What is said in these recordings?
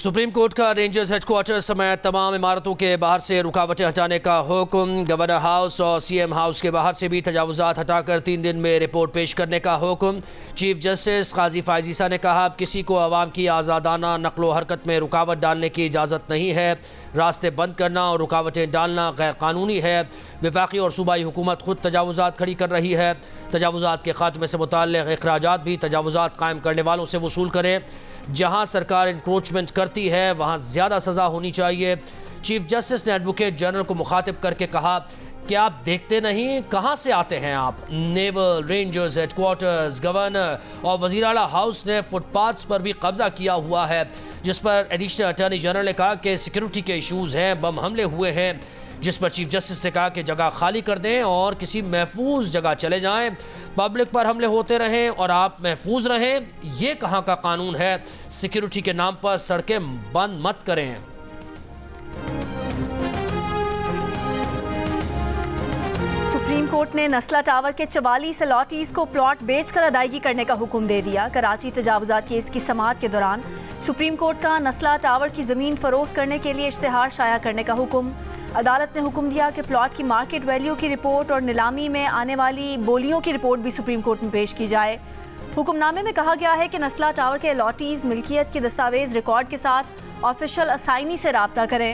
Supreme court का rangers headquarter समेत तमाम इमारतों के बाहर से रुकावटें हटाने का हुक्म। गवर्नर हाउस और सीएम हाउस के बाहर से भी तजावुजात हटाकर 3 दिन में रिपोर्ट पेश करने का हुक्म। चीफ जस्टिस काजी फायजीसा ने कहा, अब किसी को आवाम की आज़ादाना नकलो हरकत में रुकावट डालने की इजाज़त नहीं है। रास्ते बंद करना और रुकावटें डालना गैर कानूनी है। वफाकी और सूबाई हुकूमत खुद तजावुजात खड़ी कर रही है। तजावुजात के खात्मे से मुताल्लिक़ अखराजात भी तजावुजात कायम करने वालों से वसूल करें। जहां सरकार इंक्रोचमेंट करती है वहां ज़्यादा सज़ा होनी चाहिए। चीफ जस्टिस ने एडवोकेट जनरल को मुखातिब करके कहा कि आप देखते नहीं कहां से आते हैं आप। नेवल, रेंजर्स हेडक्वार्टर्स, गवर्नर और वज़ीर आला हाउस ने फुटपाथ्स पर भी कब्जा किया हुआ है, जिस पर एडिशनल अटॉर्नी जनरल ने कहा कि सिक्योरिटी के इशूज़ हैं, बम हमले हुए हैं, जिस पर चीफ जस्टिस ने कहा कि जगह खाली कर दें और किसी महफूज जगह चले जाएं। पब्लिक पर हमले होते रहें और आप महफूज रहें, ये कहाँ का कानून है? सिक्योरिटी के नाम पर सड़कें बंद मत करें। सुप्रीम कोर्ट ने नस्ला टावर के 44 अलॉटीज को प्लॉट बेचकर अदायगी करने का हुक्म दे दिया। कराची तजावुजात केस की समाअत के दौरान सुप्रीम कोर्ट का नस्ला टावर की ज़मीन फरोख्त करने के लिए इश्तिहार शाया करने का हुक्म। अदालत ने हुक्म दिया कि प्लॉट की मार्केट वैल्यू की रिपोर्ट और नीलामी में आने वाली बोलियों की रिपोर्ट भी सुप्रीम कोर्ट में पेश की जाए। हुक्मनामे में कहा गया है कि नस्ला टावर के अलॉटीज मिल्कियत के दस्तावेज रिकॉर्ड के साथ ऑफिशियल असाइनी से राब्ता करें।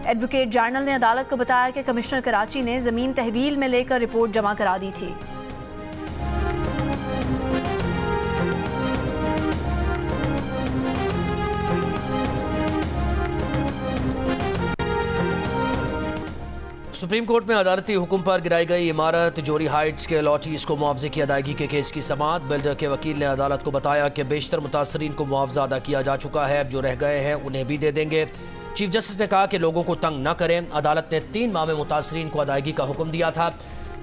एडवोकेट जनरल ने अदालत को बताया कि कमिश्नर कराची ने ज़मीन तहवील में लेकर रिपोर्ट जमा करा दी थी। सुप्रीम कोर्ट में अदालती हुक्म पर गिराई गई इमारत जोरी हाइट्स के अलॉटीज को मुआवजे की अदायगी के केस की समाअत। बिल्डर के वकील ने अदालत को बताया कि बेशतर मुतासरीन को मुआवजा अदा किया जा चुका है, जो रह गए हैं उन्हें भी दे देंगे। चीफ जस्टिस ने कहा कि लोगों को तंग न करें। अदालत ने 3 माह में मुतासरीन को अदायगी का हुक्म दिया था।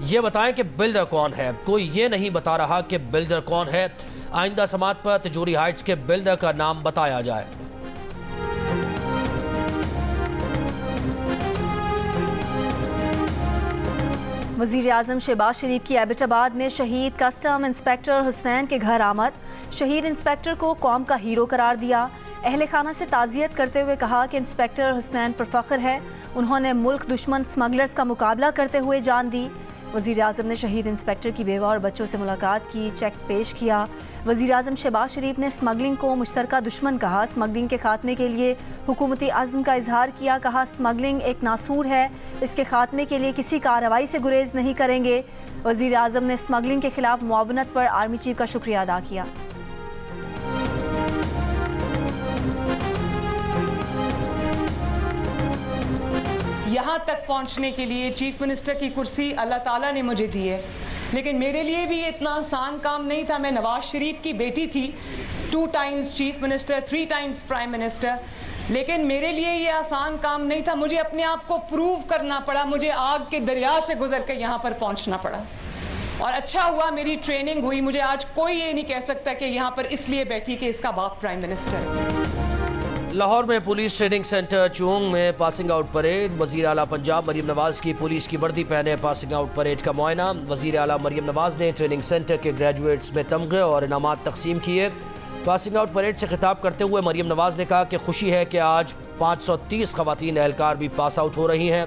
ये बताएं कि बिल्डर कौन है। कोई ये नहीं बता रहा कि बिल्डर कौन है। आइंदा समाअत पर तिजोरी हाइट्स के बिल्डर का नाम बताया जाए। वज़ीर आज़म शहबाज शरीफ की एबटाबाद में शहीद कस्टम इंस्पेक्टर हुसैन के घर आमद। शहीद इंस्पेक्टर को कौम का हीरो करार दिया। अहले खाना से ताज़ियत करते हुए कहा कि इंस्पेक्टर हुसैन पर फ़ख्र है, उन्होंने मुल्क दुश्मन स्मगलर्स का मुकाबला करते हुए जान दी। वज़ीर आज़म ने शहीद इंस्पेक्टर की बेवा और बच्चों से मुलाकात की, चेक पेश किया। वज़ीर आज़म शहबाज शरीफ ने स्मगलिंग को मुश्तरका दुश्मन कहा। स्मगलिंग के खात्मे के लिए हुकूमती अज़्म का इजहार किया। कहा, स्मगलिंग एक नासूर है, इसके खात्मे के लिए किसी कार्रवाई से गुरेज नहीं करेंगे। वज़ीर आज़म ने स्मगलिंग के खिलाफ मुआवनत पर आर्मी चीफ का शुक्रिया अदा किया। यहाँ तक पहुँचने के लिए चीफ मिनिस्टर की कुर्सी अल्लाह ताला ने मुझे दी है, लेकिन मेरे लिए भी ये इतना आसान काम नहीं था। मैं नवाज शरीफ की बेटी थी, 2 times chief minister, 3 times prime minister, लेकिन मेरे लिए ये आसान काम नहीं था। मुझे अपने आप को प्रूव करना पड़ा, मुझे आग के दरिया से गुजर कर यहाँ पर पहुँचना पड़ा। और अच्छा हुआ मेरी ट्रेनिंग हुई। मुझे आज कोई ये नहीं कह सकता कि यहाँ पर इसलिए बैठी कि इसका बाप प्राइम मिनिस्टर है। लाहौर में पुलिस ट्रेनिंग सेंटर चुंग में पासिंग आउट परेड। वज़ीर आला पंजाब मरीम नवाज की पुलिस की वर्दी पहने पासिंग आउट परेड का मुआयना। वज़ीर आला मरीम नवाज ने ट्रेनिंग सेंटर के ग्रेजुएट्स में तमगे और इनामात तकसीम किए। पासिंग आउट परेड से खिताब करते हुए मरीम नवाज ने कहा कि खुशी है कि आज 530 खवातीन एहलकार भी पास आउट हो रही हैं।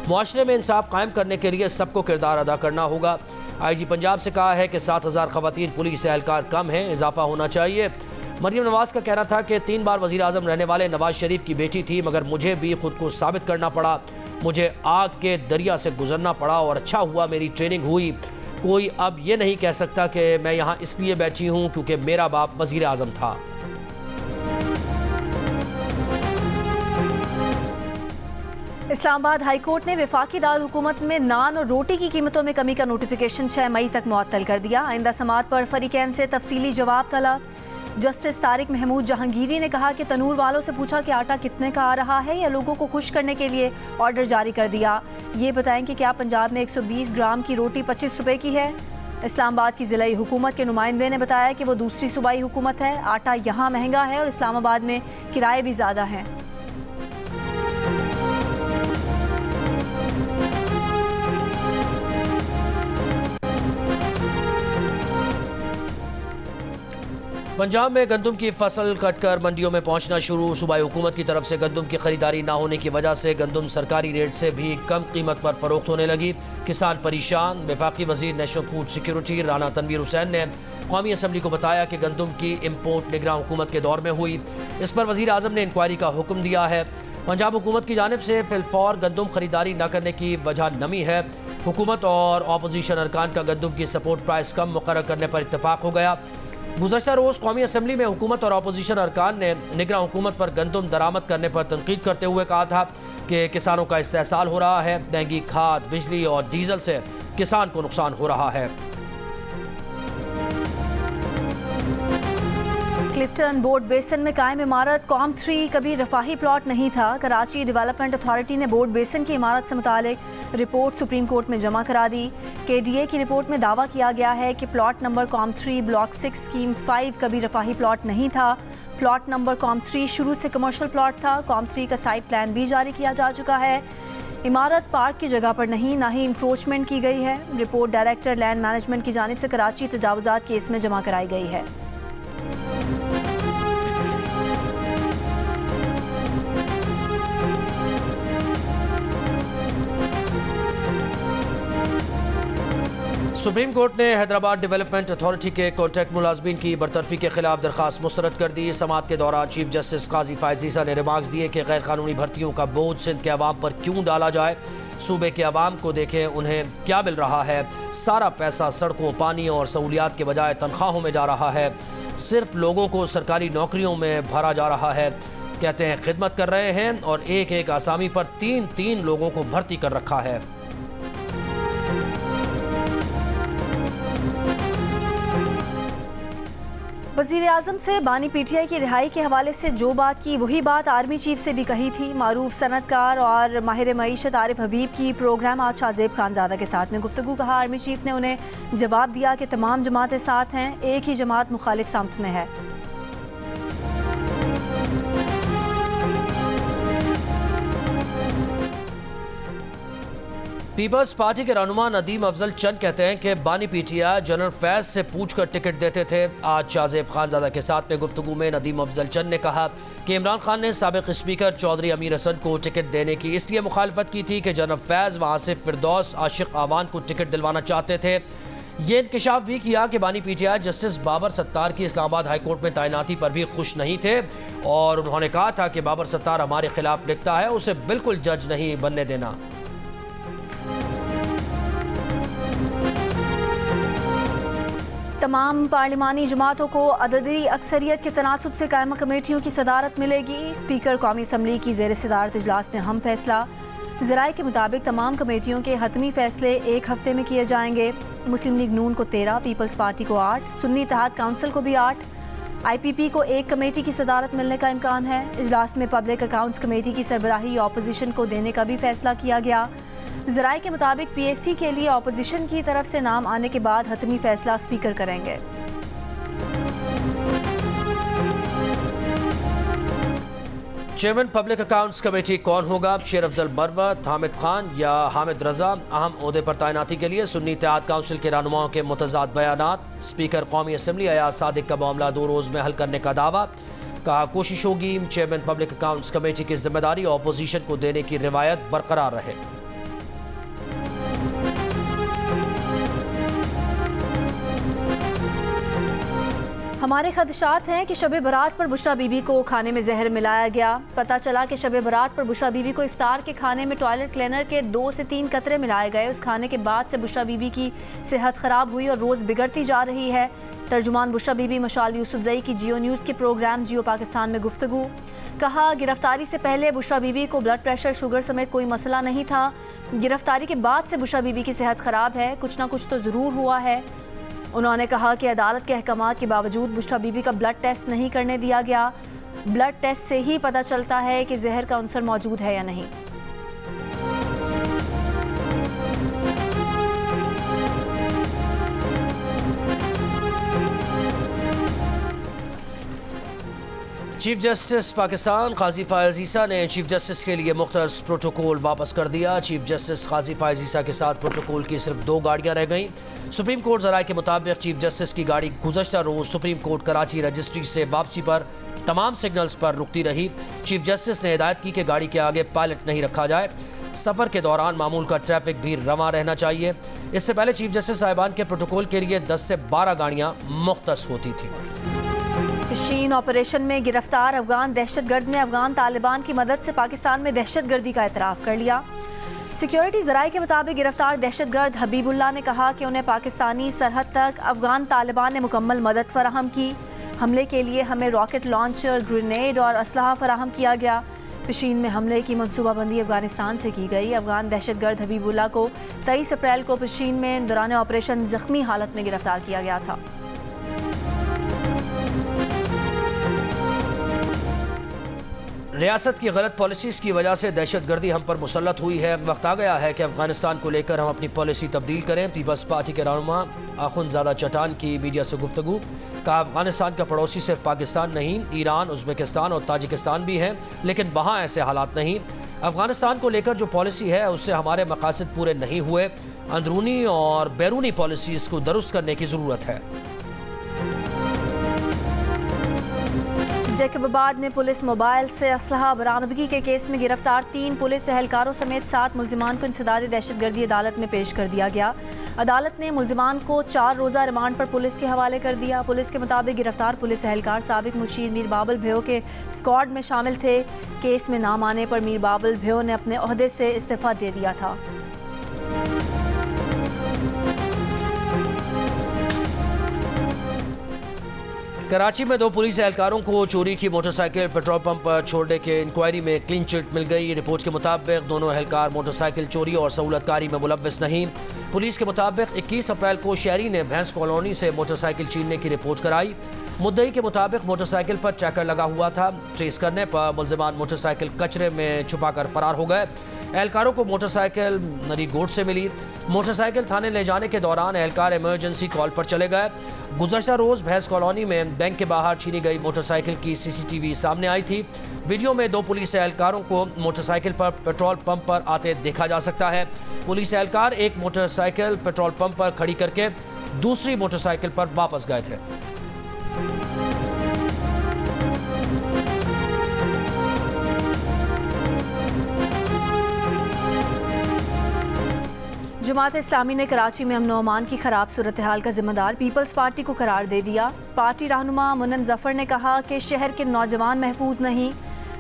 मुआशरे में इंसाफ कायम करने के लिए सबको किरदार अदा करना होगा। IG पंजाब से कहा है कि 7000 खवातीन पुलिस एहलकार कम हैं, इजाफा होना चाहिए। मरीम नवाज का कहना था कि 3 बार वज़ीर आज़म रहने वाले नवाज शरीफ की बेटी थी, मगर मुझे भी खुद को साबित करना पड़ा। मुझे आग के दरिया से गुजरना पड़ा और अच्छा हुआ मेरी ट्रेनिंग हुई। कोई अब ये नहीं कह सकता कि मैं यहाँ इसलिए बैठी हूँ क्योंकि मेरा बाप वज़ीर आज़म था। इस्लामाबाद हाई कोर्ट ने वफाकी दारुल हुकूमत में नान और रोटी की कीमतों में कमी का नोटिफिकेशन 6 मई तक मुअत्तल कर दिया। आइंदा समाअत पर फरीकैन से तफसीली जवाब तलब। जस्टिस तारिक महमूद जहांगीरी ने कहा कि तनूर वालों से पूछा कि आटा कितने का आ रहा है या लोगों को खुश करने के लिए ऑर्डर जारी कर दिया। ये बताएं कि क्या पंजाब में 120 ग्राम की रोटी 25 रुपए की है। इस्लामाबाद की ज़िलाई हुकूमत के नुमाइंदे ने बताया कि वो दूसरी सूबाई हुकूमत है। आटा यहाँ महंगा है और इस्लामाबाद में किराए भी ज़्यादा हैं। पंजाब में गंदम की फसल कटकर मंडियों में पहुंचना शुरू। सूबाई हुकूमत की तरफ से गंदम की खरीदारी ना होने की वजह से गंदम सरकारी रेट से भी कम कीमत पर फरोख्त होने लगी। किसान परेशान। वफाकी वजीर national food security Rana Tanveer Hussain ने कौमी असम्बली को बताया कि गंदम की इम्पोर्ट निगरान हुकूमत के दौर में हुई। इस पर वजीर आजम ने इंक्वायरी का हुक्म दिया है। पंजाब हुकूमत की जानिब से फिलफौर गंदम खरीदारी न करने की वजह नमी है। हुकूमत और अपोजिशन अरकान का गंदम की सपोर्ट प्राइस कम मुकर्रर करने पर इत्तफाक हो गया। गुज़श्ता रोज़ कौमी असम्बली में हुकूमत और अपोजिशन अरकान ने निगरान हुकूमत पर गंदम दरामद करने पर तनकीद करते हुए कहा था कि किसानों का इस्तेहसाल हो रहा है। महंगी खाद, बिजली और डीजल से किसान को नुकसान हो रहा है। क्लिफ्टन बोर्ड बेसन में कायम इमारत कॉम 3 कभी रफाही प्लॉट नहीं था। कराची डेवलपमेंट अथॉरिटी ने बोर्ड बेसन की इमारत से मुतालिक रिपोर्ट सुप्रीम कोर्ट में जमा करा दी। KDA की रिपोर्ट में दावा किया गया है कि plot number com 3 block 6 scheme 5 कभी रफाही प्लॉट नहीं था। प्लॉट नंबर कॉम 3 शुरू से कमर्शियल प्लॉट था। कॉम 3 का साइट प्लान भी जारी किया जा चुका है। इमारत पार्क की जगह पर नहीं, ना ही इंक्रोचमेंट की गई है। रिपोर्ट डायरेक्टर लैंड मैनेजमेंट की जानिब से कराची तजावुजात केस में जमा कराई गई है। सुप्रीम कोर्ट ने हैदराबाद डेवलपमेंट अथॉरिटी के कॉन्ट्रैक्ट मुलाजमीन की बरतरफी के खिलाफ दरखास्त मुस्तरद कर दी। समाअत के दौरान चीफ जस्टिस काजी फायज ईसा ने रिमार्क्स दिए कि गैर कानूनी भर्तियों का बोझ सिंध के अवाम पर क्यों डाला जाए। सूबे के अवाम को देखें उन्हें क्या मिल रहा है। सारा पैसा सड़कों, पानी और सहूलियात के बजाय तनख्वाहों में जा रहा है। सिर्फ लोगों को सरकारी नौकरियों में भरा जा रहा है। कहते हैं खिदमत कर रहे हैं और एक एक आसामी पर 3-3 लोगों को भर्ती कर रखा है। वज़ीर आज़म से बानी PTI की रिहाई के हवाले से जो बात की वही बात आर्मी चीफ से भी कही थी। मारूफ सनतकार और माहिर मईशत आरिफ हबीब की प्रोग्राम आज शाहजेब खानजादा के साथ में गुफ्तगू। कहा आर्मी चीफ ने उन्हें जवाब दिया कि तमाम जमातें साथ हैं, एक ही जमात मुखालिफ सामत में है। पीपल्स पार्टी के रहनुमा नदीम अफजल चंद कहते हैं कि बानी PTI जनरल फैज से पूछकर टिकट देते थे। आज शाहजेब खानजादा के साथ में गुफ्तगू में नदीम अफजल चंद ने कहा कि इमरान खान ने साबिक स्पीकर चौधरी अमीर हसन को टिकट देने की इसलिए मुखालफत की थी कि जनरल फैज वहाँ से फिरदौस आशिक आवान को टिकट दिलवाना चाहते थे। ये इंकशाफ भी किया कि बानी PTI जस्टिस बाबर सत्तार की इस्लामाबाद हाई कोर्ट में तैनाती पर भी खुश नहीं थे और उन्होंने कहा था कि बाबर सत्तार हमारे खिलाफ लिखता है, उसे बिल्कुल जज नहीं बनने देना। तमाम पार्लिमानी जमातों को अददी अक्सरियत के तनासुब से कायमा कमेटियों की सदारत मिलेगी। स्पीकर कौमी असम्बली की ज़ेर सदारत इजलास में हम फैसला। ज़राए के मुताबिक तमाम कमेटियों के हतमी फैसले एक हफ्ते में किए जाएंगे। मुस्लिम लीग नून को 13, पीपल्स पार्टी को 8, सुन्नी इत्तेहाद काउंसिल को भी 8, IPP को एक कमेटी की सदारत मिलने का इम्कान है। इजलास में पब्लिक अकाउंट्स कमेटी की सरबराही अपोजिशन को देने का भी फैसला किया गया। ज़राए के मुताबिक PAC के लिए अपोजिशन की तरफ से नाम आने के बाद हतमी फैसला स्पीकर करेंगे। चेयरमैन पब्लिक अकाउंट्स कमेटी कौन होगा? शेर अफजल मरवत, हामिद खान या हामिद रजा? अहम ओहदे पर तैनाती के लिए सुन्नी इत्तेहाद काउंसिल के रहनुमाओं के मुतज़ाद बयानात। स्पीकर कौमी असम्बली अयाज सादिक का मामला 2 रोज़ में हल करने का दावा। कहा कोशिश होगी चेयरमैन पब्लिक अकाउंट्स कमेटी की जिम्मेदारी अपोजिशन को देने की रिवायत बरकरार रहे। हमारे खदशात हैं कि शब बरात पर बुशरा बीबी को खाने में जहर मिलाया गया। पता चला कि शब बरात पर बुशरा बीबी को इफ्तार के खाने में टॉयलेट क्लीनर के 2 से 3 कतरे मिलाए गए। उस खाने के बाद से बुशरा बीबी की सेहत ख़राब हुई और रोज़ बिगड़ती जा रही है। तर्जुमान बुशरा बीबी मशाल यूसुफजई की जियो न्यूज़ के प्रोग्राम जियो पाकिस्तान में गुफ्तगू। कहा गिरफ्तारी से पहले बुशरा बीबी को ब्लड प्रेशर, शुगर समेत कोई मसला नहीं था। गिरफ्तारी के बाद से बुशरा बीबी की सेहत ख़राब है, कुछ ना कुछ तो ज़रूर हुआ है। उन्होंने कहा कि अदालत के अहकामात के बावजूद बुशरा बीबी का ब्लड टेस्ट नहीं करने दिया गया। ब्लड टेस्ट से ही पता चलता है कि जहर का अंसर मौजूद है या नहीं। चीफ जस्टिस पाकिस्तान काजी फायज़ ईसा ने चीफ जस्टिस के लिए मुख्तस प्रोटोकॉल वापस कर दिया। चीफ जस्टिस काजी फायज़ ईसा के साथ प्रोटोकॉल की सिर्फ 2 गाड़ियां रह गईं। सुप्रीम कोर्ट ज़राए के मुताबिक चीफ जस्टिस की गाड़ी गुज़श्ता रोज़ सुप्रीम कोर्ट कराची रजिस्ट्री से वापसी पर तमाम सिग्नल्स पर रुकती रही। चीफ जस्टिस ने हिदायत की कि गाड़ी के आगे पायलट नहीं रखा जाए। सफ़र के दौरान मामूल का ट्रैफिक भी रवां रहना चाहिए। इससे पहले चीफ जस्टिस साहिबान के प्रोटोकॉल के लिए 10 से 12 गाड़ियाँ मुख्तस होती थी। पिशीन ऑपरेशन में गिरफ्तार अफगान दहशतगर्द ने अफगान तालिबान की मदद से पाकिस्तान में दहशतगर्दी का एतराफ़ कर लिया। सिक्योरिटी ज़राए के मुताबिक गिरफ्तार दहशतगर्द हबीबुल्लाह ने कहा कि उन्हें पाकिस्तानी सरहद तक अफगान तालिबान ने मुकम्मल मदद फराहम की। हमले के लिए हमें रॉकेट लॉन्चर, ग्रेनेड और असलहा फराहम किया गया। पिशीन में हमले की मनसूबाबंदी अफगानिस्तान से की गई। अफगान दहशतगर्द हबीबुल्लाह को 23 अप्रैल को पिशीन में दौरान ऑपरेशन जख्मी हालत में गिरफ्तार किया गया था। रियासत की गलत पॉलिसीज़ की वजह से दहशतगर्दी हम पर मुसल्लत हुई है। वक्त आ गया है कि अफगानिस्तान को लेकर हम अपनी पॉलिसी तब्दील करें। पीपल्स पार्टी के रहनुमा आखुंदजादा चटान की मीडिया से गुफ्तगू। कहा, अफगानिस्तान का पड़ोसी सिर्फ पाकिस्तान नहीं, ईरान, उज़्बेकिस्तान और ताजिकिस्तान भी हैं, लेकिन वहाँ ऐसे हालात नहीं। अफगानिस्तान को लेकर जो पॉलिसी है उससे हमारे मकासद पूरे नहीं हुए। अंदरूनी और बैरूनी पॉलिसीज़ को दुरुस्त करने की ज़रूरत है। जैकबाबाद में पुलिस मोबाइल से असलहा बरामदगी के केस में गिरफ्तार 3 पुलिस एहलकारों समेत 7 मुल्जिमान को इंसदादी दहशतगर्दी अदालत में पेश कर दिया गया। अदालत ने मुल्जिमान को 4 रोज़ा रिमांड पर पुलिस के हवाले कर दिया। पुलिस के मुताबिक गिरफ्तार पुलिस एहलकार साबिक मुशीर मीर बाबुल भयो के स्क्वाड में शामिल थे। केस में नाम आने पर मीर बाबुल भयो ने अपने ओहदे से इस्तीफा दे दिया था। कराची में 2 पुलिस एहलकारों को चोरी की मोटरसाइकिल पेट्रोल पंप पर छोड़ने के इंक्वायरी में क्लीन चिट मिल गई। रिपोर्ट के मुताबिक दोनों एहलकार मोटरसाइकिल चोरी और सहूलतकारी में मुलव्वस नहीं। पुलिस के मुताबिक 21 अप्रैल को शहरी ने भैंस कॉलोनी से मोटरसाइकिल छीनने की रिपोर्ट कराई। मुद्दई के मुताबिक मोटरसाइकिल पर ट्रैकर लगा हुआ था। ट्रेस करने पर मुल्जिमान मोटरसाइकिल कचरे में छुपाकर फरार हो गए। एहलकारों को मोटरसाइकिल नरी गोट से मिली। मोटरसाइकिल थाने ले जाने के दौरान एहलकार इमरजेंसी कॉल पर चले गए। गुज़श्ता रोज़ भैंस कॉलोनी में बैंक के बाहर छीनी गई मोटरसाइकिल की CCTV सामने आई थी। वीडियो में 2 पुलिस एहलकारों को मोटरसाइकिल पर पेट्रोल पंप पर आते देखा जा सकता है। पुलिस एहलकार एक मोटरसाइकिल पेट्रोल पंप पर खड़ी करके दूसरी मोटरसाइकिल पर वापस गए थे। जमात इस्लामी ने कराची में अमन अमान की खराब सूरत हाल का जिम्मेदार पीपल्स पार्टी को करार दे दिया। पार्टी रहनुमा मुन्नम जफर ने कहा कि शहर के नौजवान महफूज नहीं।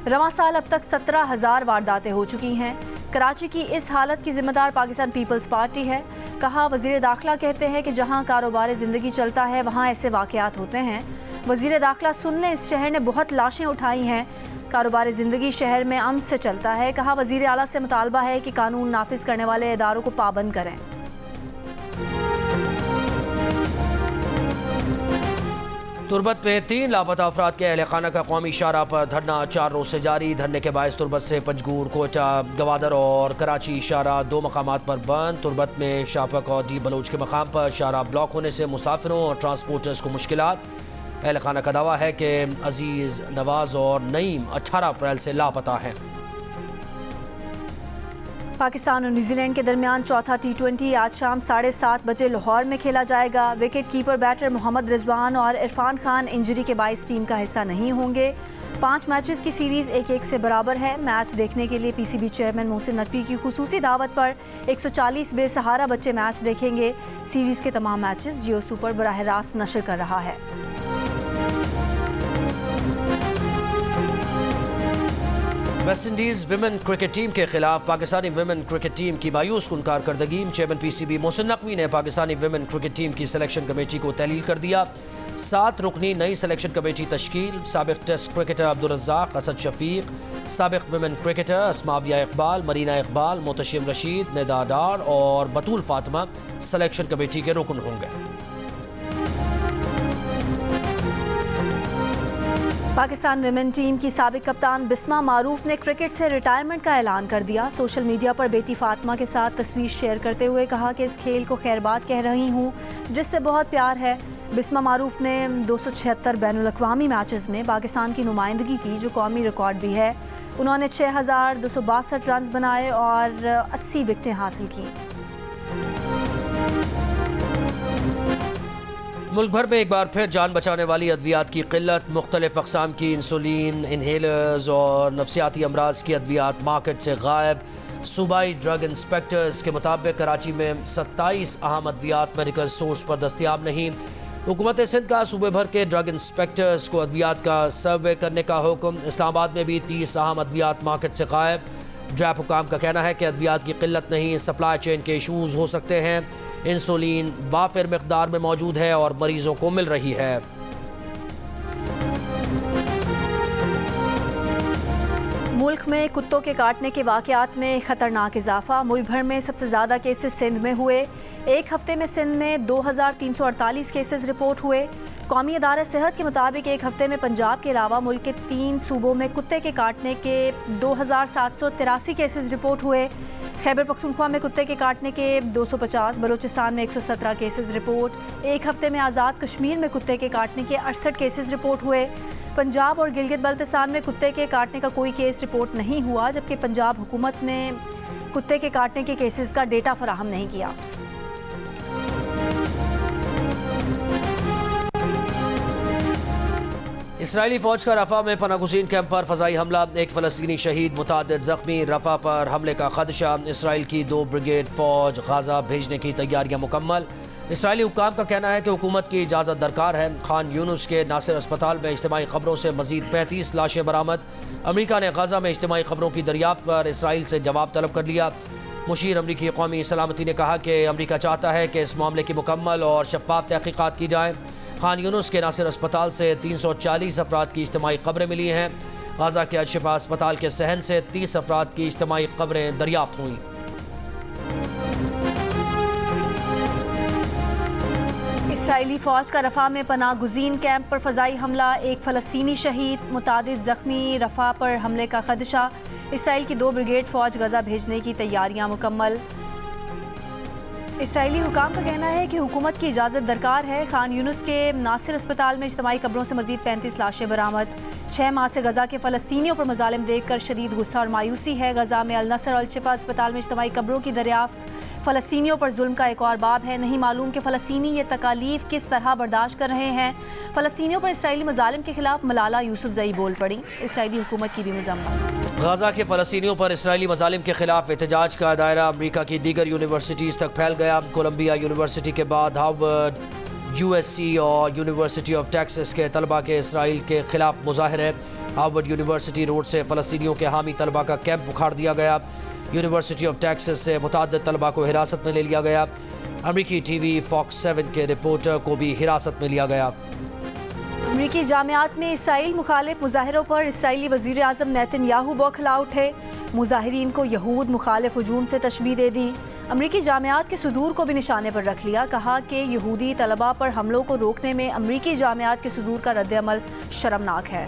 रवां साल अब तक 17,000 वारदातें हो चुकी हैं। कराची की इस हालत की जिम्मेदार पाकिस्तान पीपल्स पार्टी है। कहा, वज़ीर दाखिला कहते हैं कि जहां कारोबार ज़िंदगी चलता है वहां ऐसे वाक़यात होते हैं। वज़ीर दाखिला सुन लें, इस शहर ने बहुत लाशें उठाई हैं। कारोबार ज़िंदगी शहर में अमन से चलता है। कहा, वज़ीर आला से मुतालबा है कि कानून नाफिज करने वाले इदारों को पाबंद करें। तुर्बत में 3 लापता अफराद के अहल खाना का कौमी शाहरा पर धरना 4 रोज़ से जारी। धरने के बायस तुर्बत से पंजगूर, कोयटा, गवादर और कराची शाहरा 2 मकामात पर बंद। तुर्बत में शाहपक और डी बलोच के मकाम पर शाहरा ब्लॉक होने से मुसाफिरों और ट्रांसपोर्टर्स को मुश्किलात। अहल खाना का दावा है कि अजीज़, नवाज़ और नईम 18 अप्रैल से लापता हैं। पाकिस्तान और न्यूजीलैंड के दरमियान चौथा T20 आज शाम 7:30 बजे लाहौर में खेला जाएगा। Wicket keeper batter Mohammad Rizwan और इरफान खान इंजरी के बाइस टीम का हिस्सा नहीं होंगे। 5 मैचेस की सीरीज़ 1-1 से बराबर है। मैच देखने के लिए PCB चेयरमैन मोहसिन नकवी की खुसूसी दावत पर 140 बेसहारा बच्चे मैच देखेंगे। सीरीज़ के तमाम मैचेस जियो सुपर बराह रास्त नशर कर रहा है। West Indies women cricket team के खिलाफ पाकिस्तानी विमेन क्रिकेट टीम की मायूस कुन कारकर्दगी। चेयरमैन PCB मोहसिन नकवी ने पाकिस्तानी विमेन क्रिकेट टीम की सिलेक्शन कमेटी को तहलील कर दिया। 7 रुकनी नई सिलेक्शन कमेटी तश्कील। साबिक टेस्ट क्रिकेटर अब्दुल रज़्ज़ाक, असद शफीक, साबिक विमेन क्रिकेटर अस्माविया इकबाल, मरीना इकबाल, मोतशिम रशीद, निदा डार और बतूल फातिमा सिलेक्शन कमेटी के रुकन होंगे। पाकिस्तान विमेन टीम की साबिक कप्तान बिस्मा मारूफ ने क्रिकेट से रिटायरमेंट का ऐलान कर दिया। सोशल मीडिया पर बेटी फातिमा के साथ तस्वीर शेयर करते हुए कहा कि इस खेल को खैरबाद कह रही हूँ, जिससे बहुत प्यार है। बिस्मा मारूफ ने 276 बैनुल-अक़वामी मैचेस में पाकिस्तान की नुमाइंदगी की, जो कौमी रिकॉर्ड भी है। उन्होंने 6262 रन बनाए और 80 विकेटें हासिल की। मुल्क भर में एक बार फिर जान बचाने वाली अद्वियात की किल्लत, मुख्तलिफ अक़साम की इंसुलिन, इन्हेलर्स और नफसियाती अमराज की अद्वियात मार्केट से गायब। सूबाई ड्रग इंस्पेक्टर्स के मुताबिक कराची में 27 अहम अद्वियात मेडिकल स्टोर्स पर दस्तियाब नहीं। हुकूमत सिंध का सूबे भर के ड्रग इंस्पेक्टर्स को अद्वियात का सर्वे करने का हुक्म। इस्लामाबाद में भी 30 अहम अद्वियात मार्केट से गायब। ड्रैप हुकाम का कहना है कि अद्वियात की किल्लत नहीं, सप्लाई चेन के इशूज़ हो सकते हैं। इंसुलिन वाफिर मकदार में मौजूद है और मरीजों को मिल रही है। मुल्क में कुत्तों के काटने के वाक़यात में ख़तरनाक इजाफा। मुल्क भर में सबसे ज़्यादा केसेस सिंध में हुए। एक हफ्ते में सिंध में 2348 केसेस रिपोर्ट हुए। कौमी अदारा सेहत के मुताबिक एक हफ्ते में पंजाब के अलावा मुल्क के 3 सूबों में कुत्ते के काटने के 2783 केसेस रिपोर्ट हुए। खैबर पख्तूनख्वा में कुत्ते के काटने के 250, बलूचिस्तान में 117 केसेस रिपोर्ट। एक हफ्ते में आज़ाद कश्मीर में कुत्ते के काटने के 68 केसेस रिपोर्ट हुए। पंजाब और गिलगित बल्तिस्तान में कुत्ते के काटने का कोई केस रिपोर्ट नहीं हुआ, जबकि पंजाब हुकूमत ने कुत्ते के काटने के केसेस का डेटा फराहम नहीं किया। इसराइली फौज का रफा में पनागुज़ीन कैंप पर फ़ज़ाई हमला, एक फ़लस्तीनी शहीद, मुतादिद ज़ख्मी। रफा पर हमले का खदशा। इसराइल की 2 ब्रिगेड फ़ौज गाज़ा भेजने की तैयारियां मुकम्मल। इसराइली हुक्काम का कहना है कि हुकूमत की इजाज़त दरकार है। खान यूनुस के नासिर अस्पताल में इज्तिमाई क़ब्रों से मज़ीद 35 लाशें बरामद। अमरीका ने गाज़ा में इज्तिमाई क़ब्रों की दरियाफ्त पर इसराइल से जवाब तलब कर लिया। मुशीर अमरीकी कौमी सलामती ने कहा कि अमरीका चाहता है कि इस मामले की मुकम्मल और शफ़ाफ तहक़ीक़ात की जाए। खान यूनुस के नासिर अस्पताल से 340 अफराद की इज्तिमाई क़ब्रें मिली हैं। गाज़ा के अल-शिफा अस्पताल के सहन से 30 अफराद की इज्तिमाई क़ब्रें दरियाफ्त हुई। इसराइली फ़ौज का रफ़ा में पनागुज़ीन कैंप पर फ़ज़ाई हमला, एक फ़लस्तीनी शहीद, मुतादिद ज़ख्मी। रफ़ा पर हमले का खदशा। इसराइल की 2 ब्रिगेड फ़ौज गज़ा भेजने की तैयारियां मुकम्मल। इसराइली हुकाम का कहना है कि हुकूमत की इजाज़त दरकार है। खान यूनुस के नासिर अस्पताल में इज्तिमाई क़ब्रों से मज़ीद 35 लाशें बरामद। 6 माह से गज़ा के फ़लस्तीनियों पर मज़ालिम देखकर शदीद गुस्सा और मायूसी है। गज़ा में अल-नसर और अल-शिफा अस्पताल में इज्तिमाई क़ब्रों की दरियाफ्त फ़लस्तीनियों पर जुल्म का एक और बाब है। नहीं मालूम कि फ़लस्तीनी ये तकालीफ किस तरह बर्दाश्त कर रहे हैं। फ़लस्तीनियों पर इसराइली मज़ालिम के खिलाफ मलाला यूसुफ़ज़ई बोल पड़ी। इसराइली हुकूमत की भी मज़म्मत। गाज़ा के फ़लस्तीनियों पर इसराइली मज़ालिम के खिलाफ एहतजाज का दायरा अमरीका की दीगर यूनिवर्सिटीज़ तक फैल गया। कोलंबिया यूनिवर्सिटी के बाद हार्वर्ड, USC और यूनिवर्सिटी ऑफ टेक्सास के तलबा के इसराइल के खिलाफ मुज़ाहरे। हार्वर्ड यूनिवर्सिटी रोड से फ़लस्तीनियों के हामी तलबा का कैंप उखाड़ दिया गया। यूनिवर्सिटी ऑफ टेक्सास से मुतअद्दिद तलबा को हिरासत में ले लिया गया। अमरीकी TV Fox 7 के रिपोर्टर को भी हिरासत में लिया गया। अमरीकी जामियात में इसराइल मुखालिफ मुजाहिरों पर इसराइली वज़ीर आज़म नेतन्याहू बौखला उठे। मुजाहिरीन को यहूद मुखालिफ हुजूम से तशबीह दे दी। अमरीकी जामियात के सुदूर को भी निशाने पर रख लिया। कहा कि यहूदी तलबा पर हमलों को रोकने में अमरीकी जामियात के सुदूर का रद्द-ए-अमल शर्मनाक है।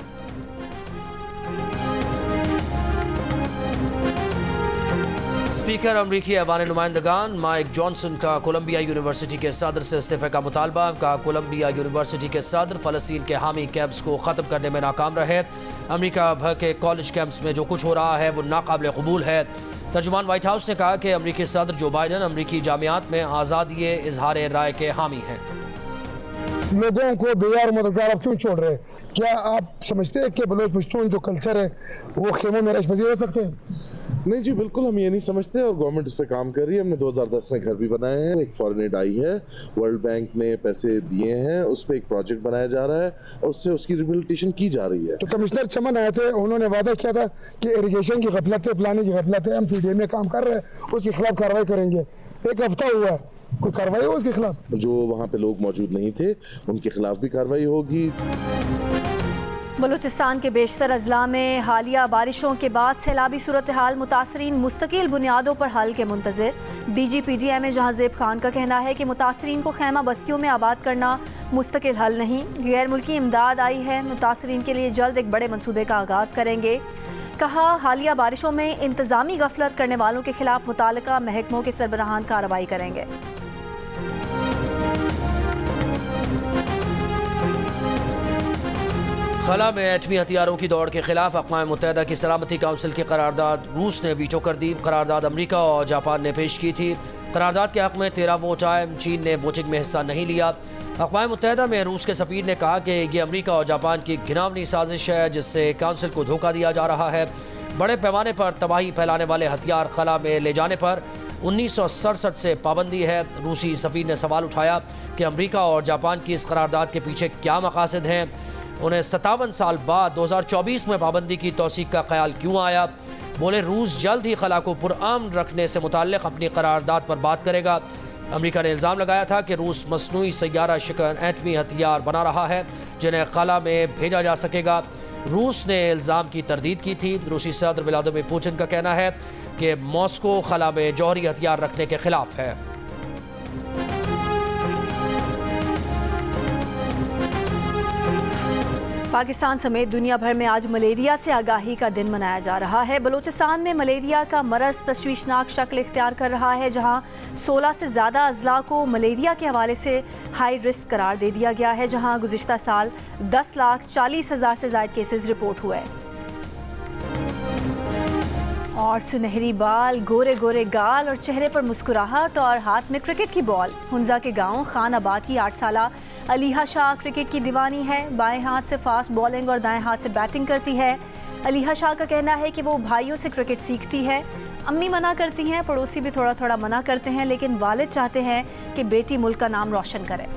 स्पीकर अमरीकी ऐवान नुमाइंदगान माइक जॉनसन का कोलंबिया यूनिवर्सिटी के सदर से इस्तीफे का मुतालबा। कहा कोलंबिया यूनिवर्सिटी के सदर फ़लस्तीन के हामी कैंप्स को ख़त्म करने में नाकाम रहे। अमरीका भर के कॉलेज कैंप्स में जो कुछ हो रहा है वो नाकाबिल कबूल है। तर्जुमान व्हाइट हाउस ने कहा कि अमरीकी सदर जो बाइडन अमरीकी जामियात में आज़ादी इजहार राय के हामी हैं। लोगों को बेयार मददगार आप क्यों छोड़ रहे हैं? क्या आप समझते हैं कि बलोच पश्तून जो कल्चर है वो खेमों में रशपज़ीर हो सकते हैं? नहीं जी, बिल्कुल हम ये नहीं समझते और गवर्नमेंट इस पे काम कर रही है। हमने 2010 में घर भी बनाए हैं, एक फॉरेन एड आई है, वर्ल्ड बैंक ने पैसे दिए हैं, उस पर एक प्रोजेक्ट बनाया जा रहा है और उससे उसकी रिहेबिलिटेशन की जा रही है। तो कमिश्नर चमन आए थे, उन्होंने वादा किया था कि इरिगेशन की गफलत है, प्लानिंग की गफलत है, हम PDA में काम कर रहे हैं, उसके खिलाफ कार्रवाई करेंगे। एक हफ्ता हुआ, कोई कार्रवाई हो उसके खिलाफ? जो वहाँ पे लोग मौजूद नहीं थे उनके खिलाफ भी कार्रवाई होगी। बलूचिस्तान के बेशतर अजला में हालिया बारिशों के बाद सैलाबी सूरत हाल, मुतासरीन मुस्तकिल बुनियादों पर हल के मुंतज़िर। DG-PDM जहांजेब खान का कहना है कि मुतासरीन को खैमा बस्तियों में आबाद करना मुस्तकिल हल नहीं, गैर मुल्की इमदाद आई है, मुतासरीन के लिए जल्द एक बड़े मनसूबे का आगाज़ करेंगे। कहा हालिया बारिशों में इंतजामी गफलत करने वालों के खिलाफ मुताल्लिका महकमों के सरबराहान कार्रवाई करेंगे। खला में एटमी हथियारों की दौड़ के खिलाफ अक़वाम मुत्तहिदा की सलामती काउंसिल की करारदाद रूस ने वीटो कर दी। करारदाद अमरीका और जापान ने पेश की थी। करारदाद के हक़ में 13 वोट आए। चीन ने वोटिंग में हिस्सा नहीं लिया। अक़वाम मुत्तहिदा में रूस के सफ़ीर ने कहा कि ये अमरीका और जापान की घिनौनी साजिश है जिससे काउंसिल को धोखा दिया जा रहा है। बड़े पैमाने पर तबाही फैलाने वाले हथियार खला में ले जाने पर 1967 से पाबंदी है। रूसी सफ़ीर ने सवाल उठाया कि अमरीका और जापान की इस करारदाद के पीछे क्या मकासद हैं। उन्हें 57 साल बाद 2024 में पाबंदी की तौसीक का ख्याल क्यों आया। बोले रूस जल्द ही खला को पुरअमन रखने से मुताल्लिक़ अपनी करारदाद पर बात करेगा। अमरीका ने इल्ज़ाम लगाया था कि रूस मसनूई सैयारा शिकन एटमी हथियार बना रहा है जिन्हें खला में भेजा जा सकेगा। रूस ने इल्ज़ाम की तरदीद की थी। रूसी सदर व्लादिमीर पुतिन का कहना है कि मॉस्को खला में जौहरी हथियार रखने के खिलाफ है। पाकिस्तान समेत दुनिया भर में आज मलेरिया से आगाही का दिन मनाया जा रहा है। बलूचिस्तान में मलेरिया का मरज़ तशवीशनाक शक्ल इख्तियार कर रहा है, जहां 16 से ज़्यादा अजला को मलेरिया के हवाले से हाई रिस्क करार दे दिया गया है, जहां गुज़िश्ता साल 10,40,000 से ज़ायद केसेस रिपोर्ट हुए। और सुनहरी बाल, गोरे गोरे गाल और चेहरे पर मुस्कुराहट और हाथ में क्रिकेट की बॉल। हुंजा के गांव खान आबाद की 8 साला अलीहा शाह क्रिकेट की दीवानी है। बाएं हाथ से फास्ट बॉलिंग और दाएं हाथ से बैटिंग करती है। अलीहा शाह का कहना है कि वो भाइयों से क्रिकेट सीखती है। अम्मी मना करती हैं, पड़ोसी भी थोड़ा थोड़ा मना करते हैं, लेकिन वालिद चाहते हैं कि बेटी मुल्क का नाम रोशन करे।